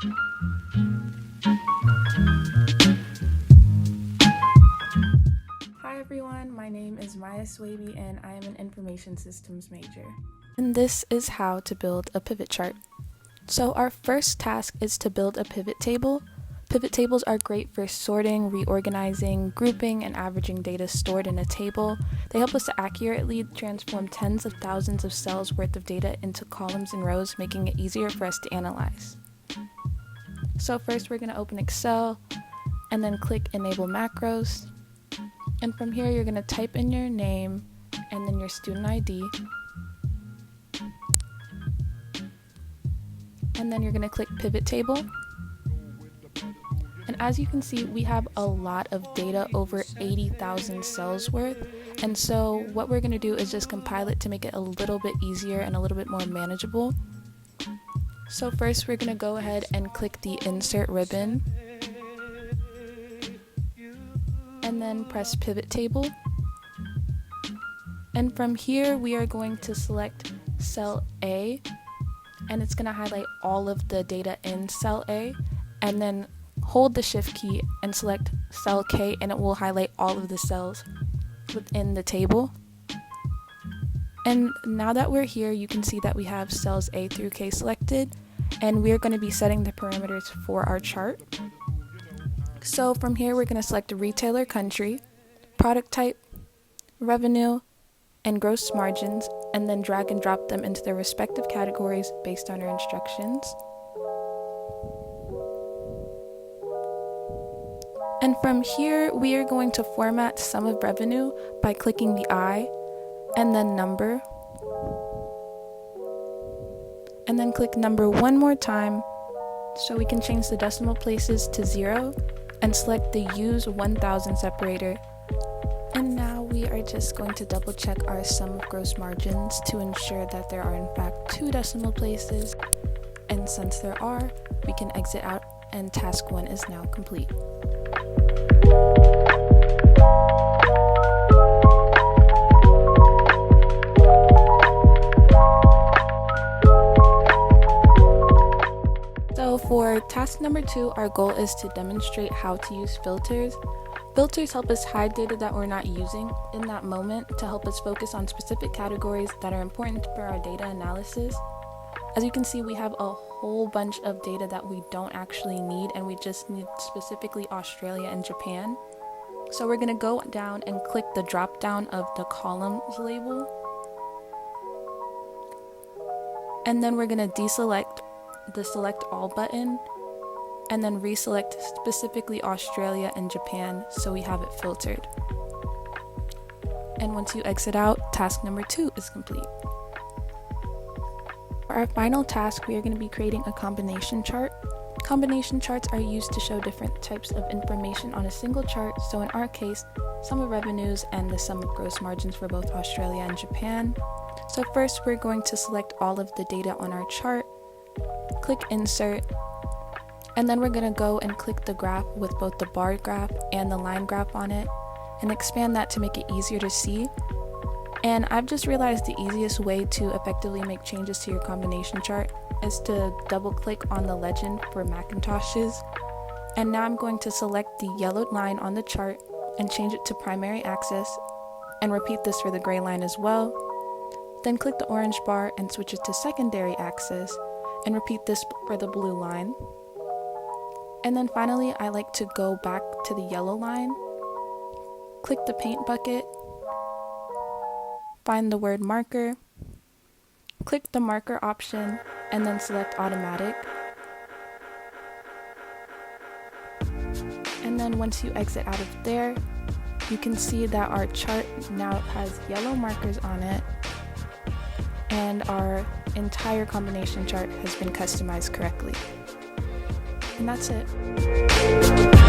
Hi everyone, my name is Maya Swaby and I am an information systems major. And this is how to build a pivot chart. So our first task is to build a pivot table. Pivot tables are great for sorting, reorganizing, grouping, and averaging data stored in a table. They help us to accurately transform tens of thousands of cells worth of data into columns and rows, making it easier for us to analyze. So first we're going to open Excel and then click Enable Macros. And from here you're going to type in your name and then your student ID. And then you're going to click Pivot Table. And as you can see, we have a lot of data, over 80,000 cells worth. And so what we're going to do is just compile it to make it a little bit easier and a little bit more manageable. So first we're going to go ahead and click the Insert ribbon. And then press Pivot Table. And from here we are going to select cell A. And it's going to highlight all of the data in cell A. And then hold the Shift key and select cell K, and it will highlight all of the cells within the table. And now that we're here, you can see that we have cells A through K selected, and we're going to be setting the parameters for our chart. So from here, we're going to select retailer country, product type, revenue, and gross margins, and then drag and drop them into their respective categories based on our instructions. And from here, we are going to format sum of revenue by clicking the I and then number. And then click number one more time so we can change the decimal places to 0 and select the Use 1000 separator. And now we are just going to double check our sum of gross margins to ensure that there are in fact 2 decimal places. And since there are, we can exit out and task 1 is now complete. So for task number 2, our goal is to demonstrate how to use filters. Filters help us hide data that we're not using in that moment to help us focus on specific categories that are important for our data analysis. As you can see, we have a whole bunch of data that we don't actually need, and we just need specifically Australia and Japan. So we're going to go down and click the drop down of the columns label. And then we're going to deselect the Select All button and then reselect specifically Australia and Japan so we have it filtered. And once you exit out, task number 2 is complete. For our final task, we are going to be creating a combination chart. Combination charts are used to show different types of information on a single chart, so in our case, sum of revenues and the sum of gross margins for both Australia and Japan. So first we're going to select all of the data on our chart, click Insert, and then we're going to go and click the graph with both the bar graph and the line graph on it, and expand that to make it easier to see. And I've just realized the easiest way to effectively make changes to your combination chart is to double click on the legend for Macintoshes. And now I'm going to select the yellowed line on the chart and change it to primary axis, and repeat this for the gray line as well. Then click the orange bar and switch it to secondary axis, and repeat this for the blue line. And then finally, I like to go back to the yellow line, click the paint bucket, find the word marker, click the marker option, and then select automatic. And then once you exit out of there, you can see that our chart now has yellow markers on it, and our entire combination chart has been customized correctly. And that's it.